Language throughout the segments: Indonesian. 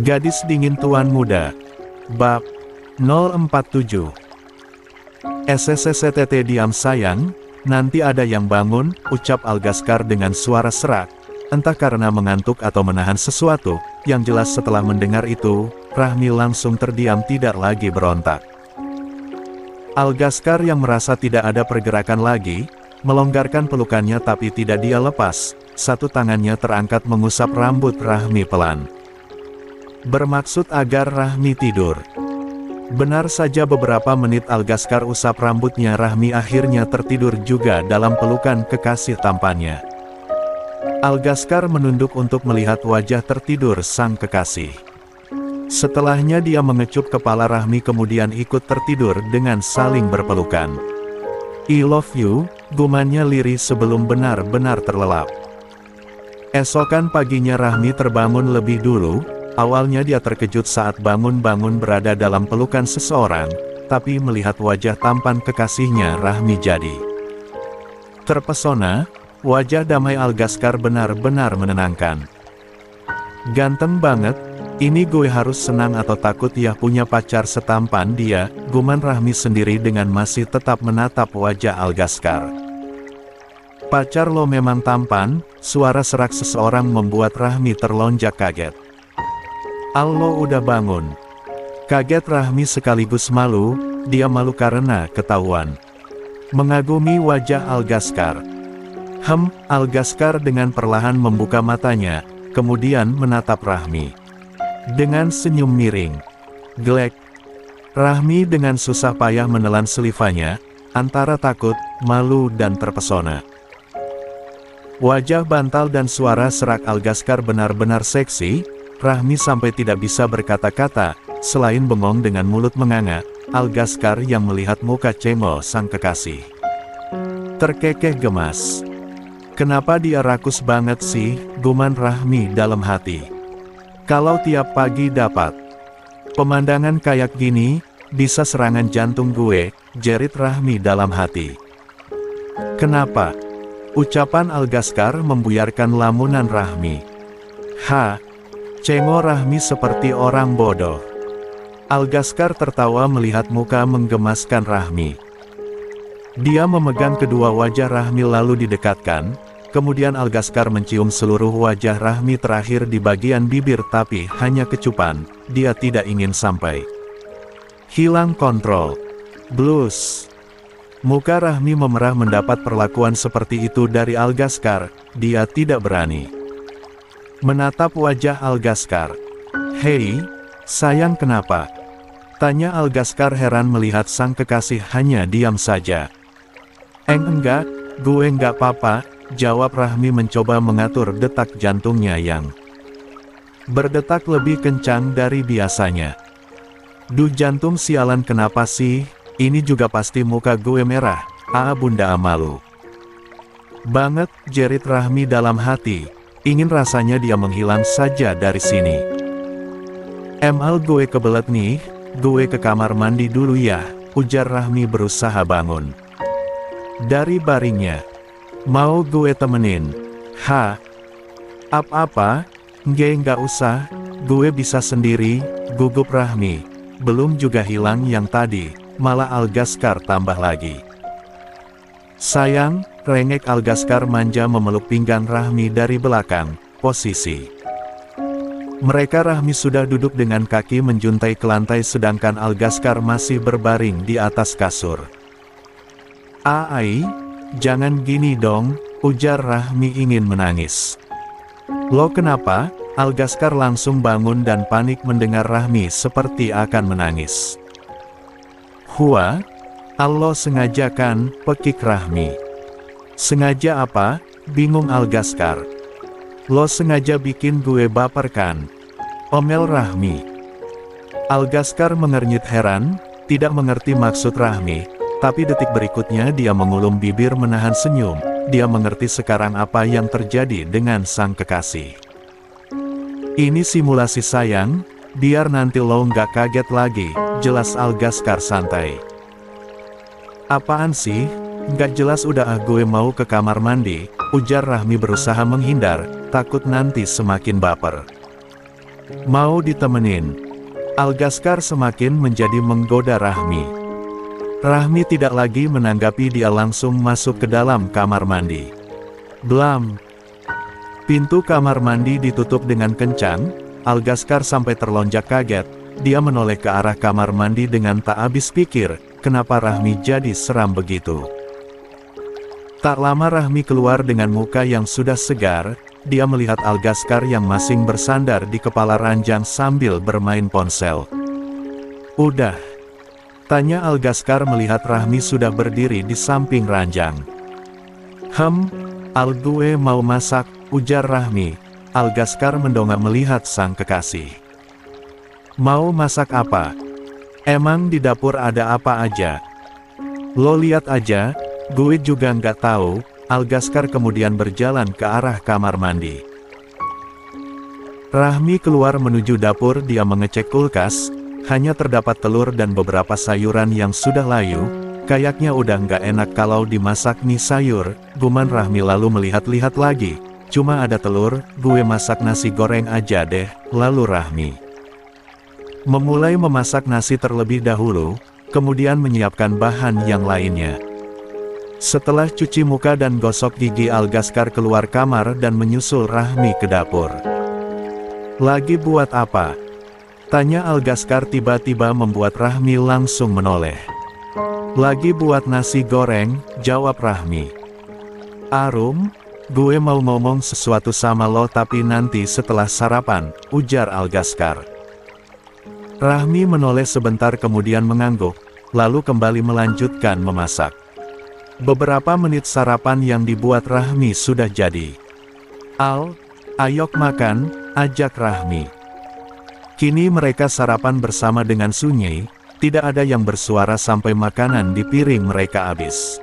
Gadis dingin tuan muda. Bab 047. SSSTT diam sayang, nanti ada yang bangun, ucap Algaskar dengan suara serak. Entah karena mengantuk atau menahan sesuatu, yang jelas setelah mendengar itu, Rahmi langsung terdiam tidak lagi berontak. Algaskar yang merasa tidak ada pergerakan lagi, melonggarkan pelukannya tapi tidak dia lepas, satu tangannya terangkat mengusap rambut Rahmi pelan. Bermaksud agar Rahmi tidur. Benar saja beberapa menit Algaskar usap rambutnya, Rahmi akhirnya tertidur juga dalam pelukan kekasih tampannya. Algaskar menunduk untuk melihat wajah tertidur sang kekasih. Setelahnya dia mengecup kepala Rahmi kemudian ikut tertidur dengan saling berpelukan. I love you, gumannya lirih sebelum benar-benar terlelap. Esokan paginya Rahmi terbangun lebih dulu. Awalnya dia terkejut saat bangun-bangun berada dalam pelukan seseorang, tapi melihat wajah tampan kekasihnya Rahmi jadi terpesona. Wajah damai Algaskar benar-benar menenangkan. Ganteng banget, ini gue harus senang atau takut ya punya pacar setampan dia, guman Rahmi sendiri dengan masih tetap menatap wajah Algaskar. Pacar lo memang tampan, suara serak seseorang membuat Rahmi terlonjak kaget. Lo udah bangun. Kaget Rahmi sekaligus malu, dia malu karena ketahuan. Mengagumi wajah Algaskar. Algaskar dengan perlahan membuka matanya, kemudian menatap Rahmi. Dengan senyum miring. Glek. Rahmi dengan susah payah menelan selifanya, antara takut, malu dan terpesona. Wajah bantal dan suara serak Algaskar benar-benar seksi. Rahmi sampai tidak bisa berkata-kata, selain bengong dengan mulut menganga. Algaskar yang melihat muka cemol sang kekasih terkekeh gemas. Kenapa dia rakus banget sih, guman Rahmi dalam hati. Kalau tiap pagi dapat pemandangan kayak gini, bisa serangan jantung gue, jerit Rahmi dalam hati. Kenapa? Ucapan Algaskar membuyarkan lamunan Rahmi. Cemo Rahmi seperti orang bodoh. Algaskar tertawa melihat muka menggemaskan Rahmi. Dia memegang kedua wajah Rahmi lalu didekatkan, kemudian Algaskar mencium seluruh wajah Rahmi terakhir di bagian bibir tapi hanya kecupan, dia tidak ingin sampai hilang kontrol. Blus. Muka Rahmi memerah mendapat perlakuan seperti itu dari Algaskar, dia tidak berani menatap wajah Algaskar. Hei, sayang kenapa? Tanya Algaskar heran melihat sang kekasih hanya diam saja. Enggak, gue enggak apa-apa, jawab Rahmi mencoba mengatur detak jantungnya yang berdetak lebih kencang dari biasanya. Duh jantung sialan kenapa sih, ini juga pasti muka gue merah, bunda malu banget, jerit Rahmi dalam hati. Ingin rasanya dia menghilang saja dari sini. Gue kebelet nih, gue ke kamar mandi dulu ya, ujar Rahmi berusaha bangun dari baringnya. Mau gue temenin? Apa-apa, nggak usah, gue bisa sendiri, gugup Rahmi. Belum juga hilang yang tadi, malah Algaskar tambah lagi. Sayang, rengek Algaskar manja memeluk pinggang Rahmi dari belakang, posisi mereka Rahmi sudah duduk dengan kaki menjuntai ke lantai sedangkan Algaskar masih berbaring di atas kasur. Jangan gini dong, ujar Rahmi ingin menangis. Lo kenapa? Algaskar langsung bangun dan panik mendengar Rahmi seperti akan menangis. Allah sengaja kan, pekik Rahmi. Sengaja apa? Bingung Algaskar. Lo sengaja bikin gue baper kan? Omel Rahmi. Algaskar mengernyit heran, tidak mengerti maksud Rahmi, tapi detik berikutnya dia mengulum bibir menahan senyum, dia mengerti sekarang apa yang terjadi dengan sang kekasih. Ini simulasi sayang, biar nanti lo nggak kaget lagi, jelas Algaskar santai. Apaan sih? Nggak jelas udah gue mau ke kamar mandi, ujar Rahmi berusaha menghindar, takut nanti semakin baper. Mau ditemenin. Algaskar semakin menjadi menggoda Rahmi. Rahmi tidak lagi menanggapi, dia langsung masuk ke dalam kamar mandi. Blam! Pintu kamar mandi ditutup dengan kencang. Algaskar sampai terlonjak kaget. Dia menoleh ke arah kamar mandi dengan tak habis pikir, kenapa Rahmi jadi seram begitu. Tak lama Rahmi keluar dengan muka yang sudah segar. Dia melihat Algaskar yang masih bersandar di kepala ranjang sambil bermain ponsel. "Udah?" tanya Algaskar melihat Rahmi sudah berdiri di samping ranjang. Al gue mau masak," ujar Rahmi. Algaskar mendongak melihat sang kekasih. "Mau masak apa? Emang di dapur ada apa aja? Lo lihat aja, gue juga nggak tahu." Algaskar kemudian berjalan ke arah kamar mandi. Rahmi keluar menuju dapur, dia mengecek kulkas, hanya terdapat telur dan beberapa sayuran yang sudah layu, kayaknya udah nggak enak kalau dimasak nih sayur, guman Rahmi lalu melihat-lihat lagi, cuma ada telur, gue masak nasi goreng aja deh, lalu Rahmi memulai memasak nasi terlebih dahulu, kemudian menyiapkan bahan yang lainnya. Setelah cuci muka dan gosok gigi, Algaskar keluar kamar dan menyusul Rahmi ke dapur. "Lagi buat apa?" tanya Algaskar tiba-tiba membuat Rahmi langsung menoleh. "Lagi buat nasi goreng," jawab Rahmi. "Arum, gue mau ngomong sesuatu sama lo tapi nanti setelah sarapan," ujar Algaskar. Rahmi menoleh sebentar kemudian mengangguk, lalu kembali melanjutkan memasak. Beberapa menit sarapan yang dibuat Rahmi sudah jadi. "Al, ayok makan," ajak Rahmi. Kini mereka sarapan bersama dengan sunyi, tidak ada yang bersuara sampai makanan di piring mereka habis.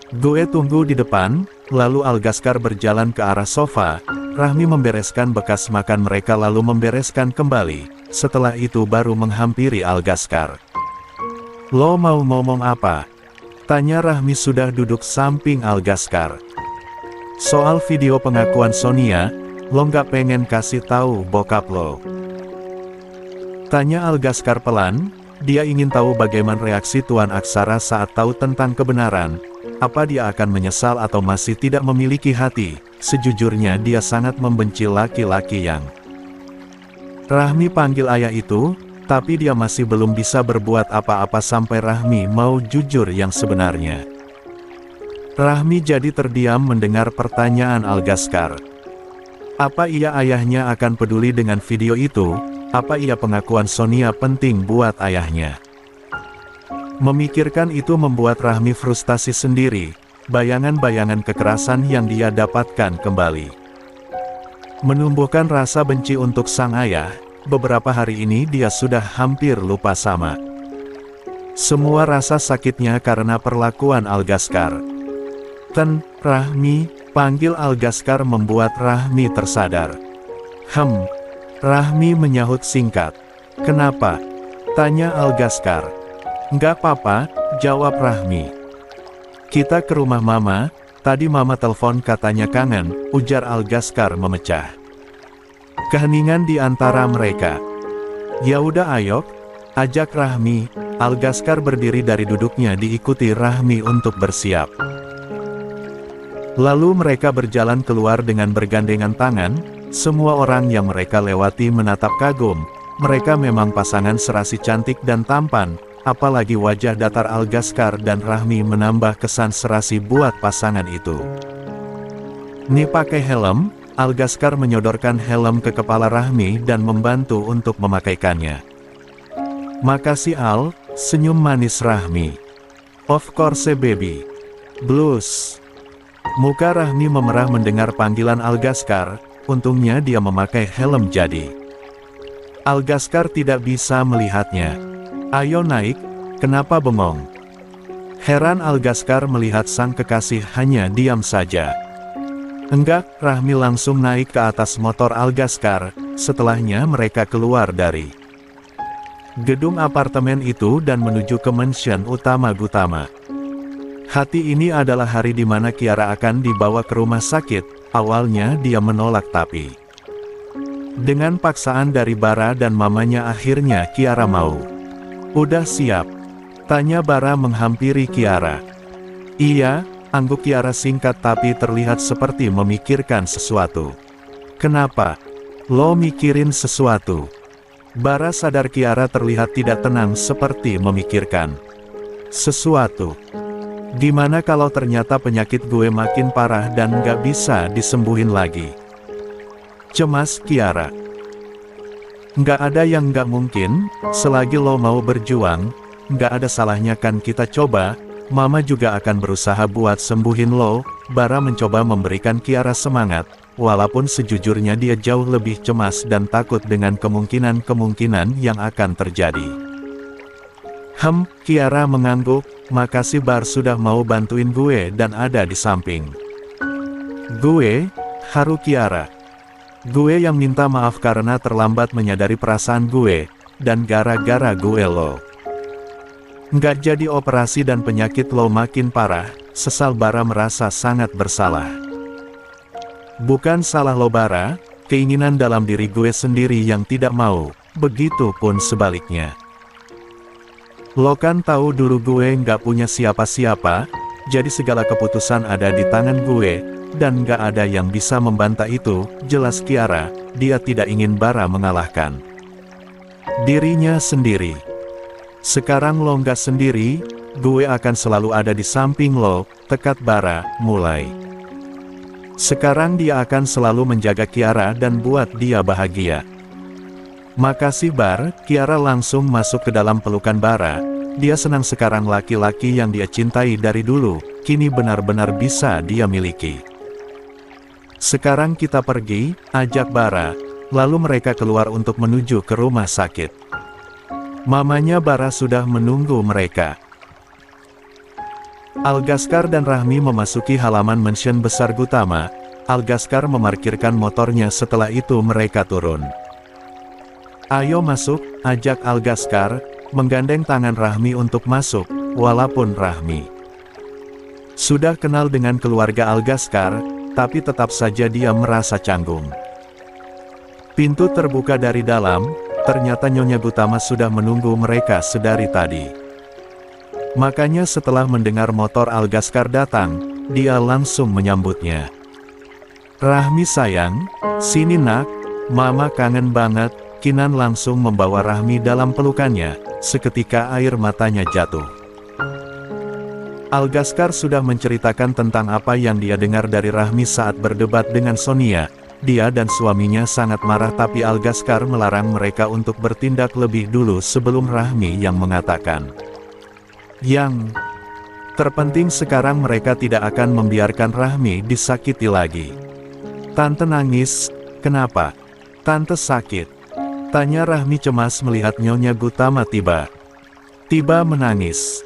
Gue tunggu di depan, lalu Algaskar berjalan ke arah sofa, Rahmi membereskan bekas makan mereka lalu membereskan kembali, setelah itu baru menghampiri Algaskar. "Lo mau ngomong apa?" tanya Rahmi sudah duduk samping Algaskar. "Soal video pengakuan Sonia, lo nggak pengen kasih tahu bokap lo?" tanya Algaskar pelan. Dia ingin tahu bagaimana reaksi Tuan Aksara saat tahu tentang kebenaran. Apa dia akan menyesal atau masih tidak memiliki hati? Sejujurnya dia sangat membenci laki-laki yang Rahmi panggil ayah itu, tapi dia masih belum bisa berbuat apa-apa sampai Rahmi mau jujur yang sebenarnya. Rahmi jadi terdiam mendengar pertanyaan Algaskar. Apa iya ayahnya akan peduli dengan video itu? Apa iya pengakuan Sonia penting buat ayahnya? Memikirkan itu membuat Rahmi frustasi sendiri, bayangan-bayangan kekerasan yang dia dapatkan kembali menumbuhkan rasa benci untuk sang ayah. Beberapa hari ini dia sudah hampir lupa sama semua rasa sakitnya karena perlakuan Algaskar. Rahmi, panggil Algaskar membuat Rahmi tersadar. Rahmi menyahut singkat. "Kenapa?" tanya Algaskar. "Nggak apa-apa," jawab Rahmi. "Kita ke rumah Mama, tadi Mama telepon katanya kangen," ujar Algaskar memecah keheningan di antara mereka. "Ya udah ayok," ajak Rahmi. Algaskar berdiri dari duduknya diikuti Rahmi untuk bersiap. Lalu mereka berjalan keluar dengan bergandengan tangan. Semua orang yang mereka lewati menatap kagum. Mereka memang pasangan serasi cantik dan tampan, apalagi wajah datar Algaskar dan Rahmi menambah kesan serasi buat pasangan itu. "Nih pakai helm," Algaskar menyodorkan helm ke kepala Rahmi dan membantu untuk memakaikannya. "Makasih Al," senyum manis Rahmi. "Of course baby." Blues. Muka Rahmi memerah mendengar panggilan Algaskar, untungnya dia memakai helm jadi Algaskar tidak bisa melihatnya. "Ayo naik, kenapa bengong?" Heran Algaskar melihat sang kekasih hanya diam saja. "Enggak," Rahmi langsung naik ke atas motor Algaskar, setelahnya mereka keluar dari gedung apartemen itu dan menuju ke mansion utama Gutama. Hati ini adalah hari di mana Kiara akan dibawa ke rumah sakit. Awalnya dia menolak tapi Dengan paksaan dari Bara dan mamanya akhirnya Kiara mau. "Udah siap?" tanya Bara menghampiri Kiara. "Iya," angguk Kiara singkat tapi terlihat seperti memikirkan sesuatu. "Kenapa? Lo mikirin sesuatu?" Bara sadar Kiara terlihat tidak tenang seperti memikirkan sesuatu. "Gimana kalau ternyata penyakit gue makin parah dan gak bisa disembuhin lagi?" cemas Kiara. "Nggak ada yang nggak mungkin, selagi lo mau berjuang, nggak ada salahnya kan kita coba, mama juga akan berusaha buat sembuhin lo." Bara mencoba memberikan Kiara semangat, walaupun sejujurnya dia jauh lebih cemas dan takut dengan kemungkinan-kemungkinan yang akan terjadi. Kiara mengangguk, "Makasih Bar sudah mau bantuin gue dan ada di samping gue." Haru Kiara. "Gue yang minta maaf karena terlambat menyadari perasaan gue, dan gara-gara gue lo nggak jadi operasi dan penyakit lo makin parah," sesal Bara merasa sangat bersalah. "Bukan salah lo Bara, keinginan dalam diri gue sendiri yang tidak mau, begitu pun sebaliknya. Lo kan tahu dulu gue nggak punya siapa-siapa, jadi segala keputusan ada di tangan gue, dan gak ada yang bisa membantah itu," jelas Kiara. Dia tidak ingin Bara mengalahkan dirinya sendiri. "Sekarang lo nggak sendiri, gue akan selalu ada di samping lo," tekad Bara. Mulai sekarang dia akan selalu menjaga Kiara dan buat dia bahagia. "Makasih Bar." Kiara langsung masuk ke dalam pelukan Bara. Dia senang sekarang laki-laki yang dia cintai dari dulu, kini benar-benar bisa dia miliki. "Sekarang kita pergi," ajak Bara. Lalu mereka keluar untuk menuju ke rumah sakit. Mamanya Bara sudah menunggu mereka. Algaskar dan Rahmi memasuki halaman mansion besar Gutama. Algaskar memarkirkan motornya, setelah itu mereka turun. "Ayo masuk," ajak Algaskar, menggandeng tangan Rahmi untuk masuk, walaupun Rahmi sudah kenal dengan keluarga Algaskar, tapi tetap saja dia merasa canggung. Pintu terbuka dari dalam, ternyata Nyonya Gutama sudah menunggu mereka sedari tadi. Makanya setelah mendengar motor Algaskar datang, dia langsung menyambutnya. "Rahmi sayang, sini nak, mama kangen banget." Kinan langsung membawa Rahmi dalam pelukannya, seketika air matanya jatuh. Algaskar sudah menceritakan tentang apa yang dia dengar dari Rahmi saat berdebat dengan Sonia. Dia dan suaminya sangat marah, tapi Algaskar melarang mereka untuk bertindak lebih dulu sebelum Rahmi yang mengatakan. Yang terpenting sekarang mereka tidak akan membiarkan Rahmi disakiti lagi. "Tante nangis, kenapa? Tante sakit?" tanya Rahmi cemas melihat Nyonya Gutama tiba menangis.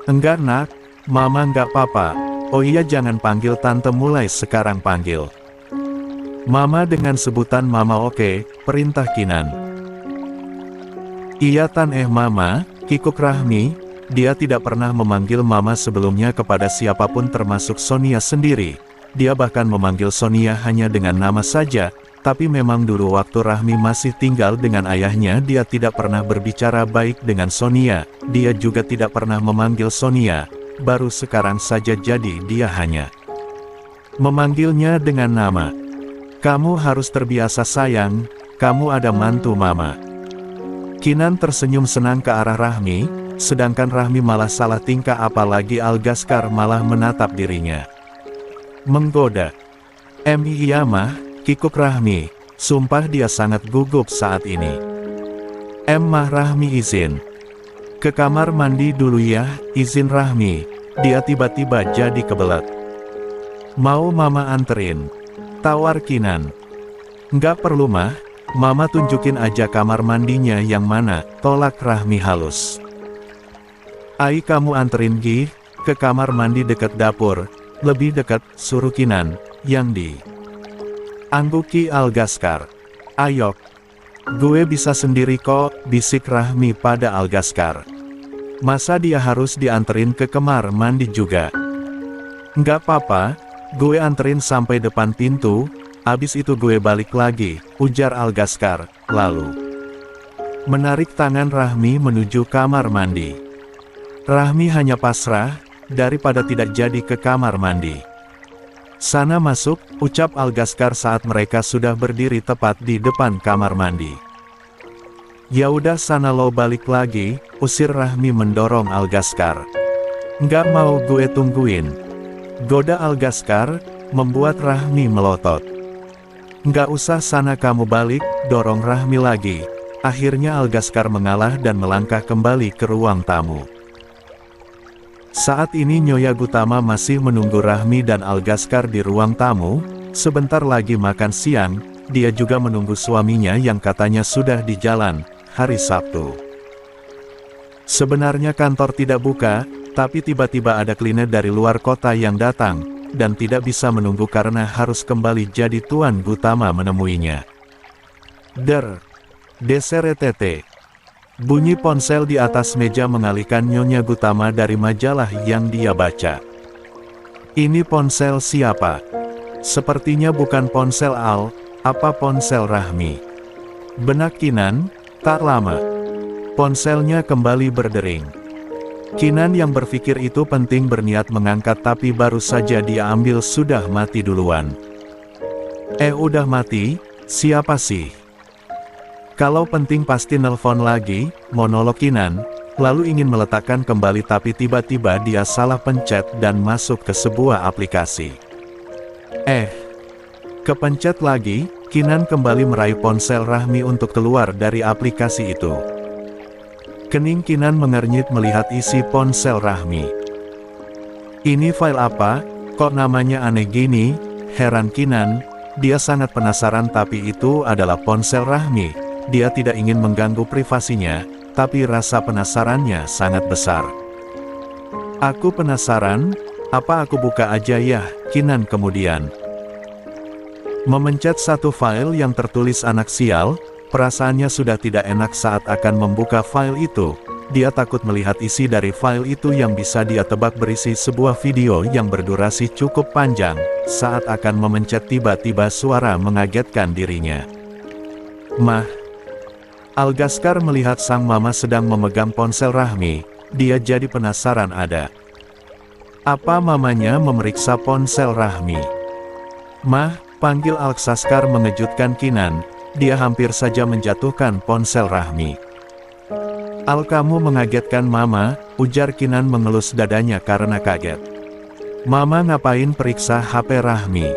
"Enggak nak, Mama nggak apa-apa." "Oh iya, jangan panggil tante, mulai sekarang panggil Mama dengan sebutan Mama." "Oke," perintah Kinan. "Iya Tan." Mama," kikuk Rahmi. Dia tidak pernah memanggil Mama sebelumnya kepada siapapun termasuk Sonia sendiri. Dia bahkan memanggil Sonia hanya dengan nama saja, tapi memang dulu waktu Rahmi masih tinggal dengan ayahnya dia tidak pernah berbicara baik dengan Sonia. Dia juga tidak pernah memanggil Sonia. Baru sekarang saja jadi dia hanya memanggilnya dengan nama. "Kamu harus terbiasa sayang, kamu ada mantu Mama." Kinan tersenyum senang ke arah Rahmi, sedangkan Rahmi malah salah tingkah, apalagi Algaskar malah menatap dirinya menggoda. "Iya mah," kikuk Rahmi. Sumpah dia sangat gugup saat ini. "Mah Rahmi izin ke kamar mandi dulu ya." "Izin Rahmi." Dia tiba-tiba jadi kebelet. "Mau Mama anterin?" tawar Kinan. "Nggak perlu mah, Mama tunjukin aja kamar mandinya yang mana," tolak Rahmi halus. "Ai kamu anterin Gih, ke kamar mandi dekat dapur, lebih dekat," suruh Kinan, yang di angguki Algaskar. "Ayo, gue bisa sendiri kok," bisik Rahmi pada Algaskar. "Masa dia harus dianterin ke kamar mandi juga?" "Nggak apa-apa, gue anterin sampai depan pintu," abis itu gue balik lagi, ujar Algaskar, lalu menarik tangan Rahmi menuju kamar mandi. Rahmi hanya pasrah, daripada tidak jadi ke kamar mandi. Sana masuk, ucap Algaskar saat mereka sudah berdiri tepat di depan kamar mandi. Ya udah sana lo balik lagi, usir Rahmi mendorong Algaskar. Nggak mau gue tungguin, goda Algaskar, membuat Rahmi melotot. Nggak usah sana kamu balik, dorong Rahmi lagi. Akhirnya Algaskar mengalah dan melangkah kembali ke ruang tamu. Saat ini Nyonya Gutama masih menunggu Rahmi dan Algaskar di ruang tamu. Sebentar lagi makan siang, dia juga menunggu suaminya yang katanya sudah di jalan, hari Sabtu. Sebenarnya kantor tidak buka, tapi tiba-tiba ada klien dari luar kota yang datang, dan tidak bisa menunggu karena harus kembali jadi Tuan Gutama menemuinya. Deseretete. Bunyi ponsel di atas meja mengalihkan Nyonya Gutama dari majalah yang dia baca. Ini ponsel siapa? Sepertinya bukan ponsel Al, apa ponsel Rahmi? Benak Kinan, tak lama. Ponselnya kembali berdering. Kinan yang berpikir itu penting berniat mengangkat tapi baru saja dia ambil sudah mati duluan. Udah mati, siapa sih? Kalau penting pasti nelpon lagi, monolog Kinan, lalu ingin meletakkan kembali tapi tiba-tiba dia salah pencet dan masuk ke sebuah aplikasi. Kepencet lagi, Kinan kembali meraih ponsel Rahmi untuk keluar dari aplikasi itu. Kening Kinan mengernyit melihat isi ponsel Rahmi. Ini file apa? Kok namanya aneh gini? Heran Kinan, dia sangat penasaran tapi itu adalah ponsel Rahmi. Dia tidak ingin mengganggu privasinya, tapi rasa penasarannya sangat besar. Aku penasaran, apa aku buka aja ya? Kinan kemudian memencet satu file yang tertulis anak sial. Perasaannya sudah tidak enak saat akan membuka file itu. Dia takut melihat isi dari file itu yang bisa dia tebak berisi sebuah video yang berdurasi cukup panjang. Saat akan memencet tiba-tiba suara mengagetkan dirinya. Mah. Algaskar melihat sang mama sedang memegang ponsel Rahmi. Dia jadi penasaran ada apa mamanya memeriksa ponsel Rahmi. Mah, panggil Algaskar mengejutkan Kinan. Dia hampir saja menjatuhkan ponsel Rahmi. Al, kamu mengagetkan mama, ujar Kinan mengelus dadanya karena kaget. Mama ngapain periksa HP Rahmi?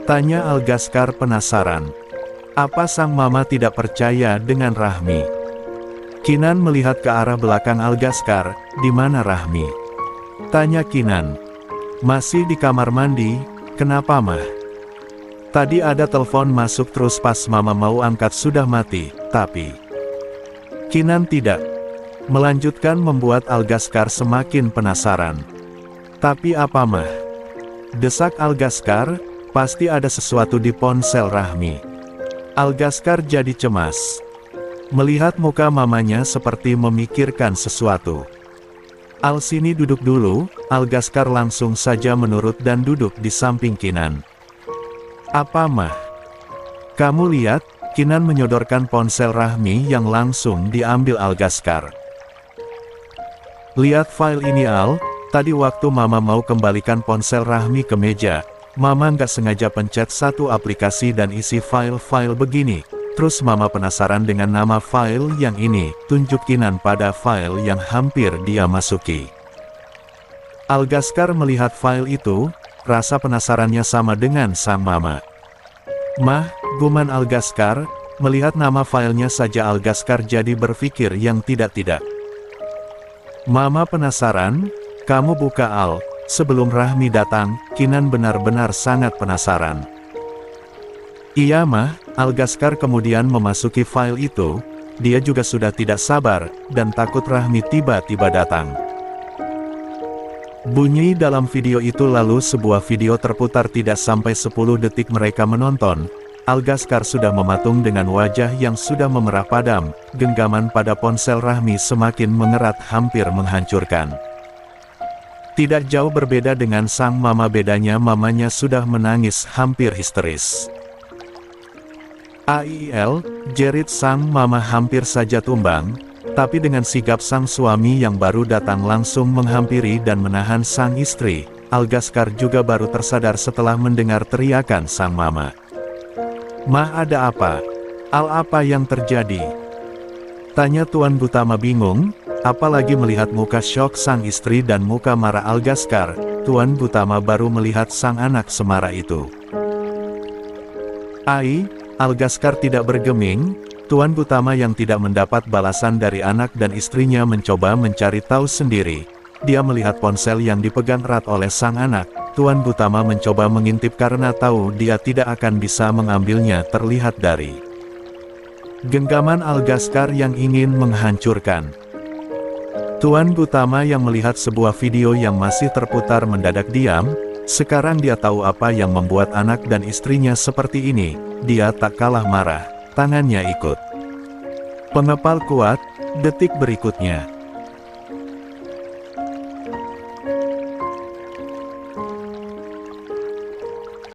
Tanya Algaskar penasaran. Apa sang mama tidak percaya dengan Rahmi? Kinan melihat ke arah belakang Algaskar, di mana Rahmi? Tanya Kinan. Masih di kamar mandi, kenapa mah? Tadi ada telepon masuk terus pas mama mau angkat sudah mati, tapi Kinan tidak melanjutkan membuat Algaskar semakin penasaran. Tapi apa mah? Desak Algaskar, pasti ada sesuatu di ponsel Rahmi. Algaskar jadi cemas. Melihat muka mamanya seperti memikirkan sesuatu. Al, sini duduk dulu, Algaskar langsung saja menurut dan duduk di samping Kinan. Apa mah? Kamu lihat, Kinan menyodorkan ponsel Rahmi yang langsung diambil Algaskar. Lihat file ini Al, tadi waktu mama mau kembalikan ponsel Rahmi ke meja, mama nggak sengaja pencet satu aplikasi dan isi file-file begini. Terus mama penasaran dengan nama file yang ini, tunjuk Kinan pada file yang hampir dia masuki. Algaskar melihat file itu, rasa penasarannya sama dengan sang mama. Mah, guman Algaskar, melihat nama filenya saja Algaskar jadi berpikir yang tidak-tidak. Mama penasaran, kamu buka Al, sebelum Rahmi datang, Kinan benar-benar sangat penasaran. Iya mah, Algaskar kemudian memasuki file itu, dia juga sudah tidak sabar, dan takut Rahmi tiba-tiba datang. Bunyi dalam video itu lalu sebuah video terputar tidak sampai 10 detik mereka menonton. Algaskar sudah mematung dengan wajah yang sudah memerah padam, genggaman pada ponsel Rahmi semakin mengerat hampir menghancurkan. Tidak jauh berbeda dengan sang mama bedanya mamanya sudah menangis hampir histeris. Aiel, jerit sang mama hampir saja tumbang, tapi dengan sigap sang suami yang baru datang langsung menghampiri dan menahan sang istri, Algaskar juga baru tersadar setelah mendengar teriakan sang mama. "Ma, ada apa? Al, apa yang terjadi?" tanya Tuan Gutama bingung, apalagi melihat muka syok sang istri dan muka marah Algaskar. Tuan Gutama baru melihat sang anak semara itu. Algaskar tidak bergeming. Tuan Gutama yang tidak mendapat balasan dari anak dan istrinya mencoba mencari tahu sendiri. Dia melihat ponsel yang dipegang erat oleh sang anak. Tuan Gutama mencoba mengintip karena tahu dia tidak akan bisa mengambilnya terlihat dari genggaman Algaskar yang ingin menghancurkan. Tuan Gutama yang melihat sebuah video yang masih terputar mendadak diam. Sekarang dia tahu apa yang membuat anak dan istrinya seperti ini. Dia tak kalah marah, tangannya ikut pengepal kuat. Detik berikutnya,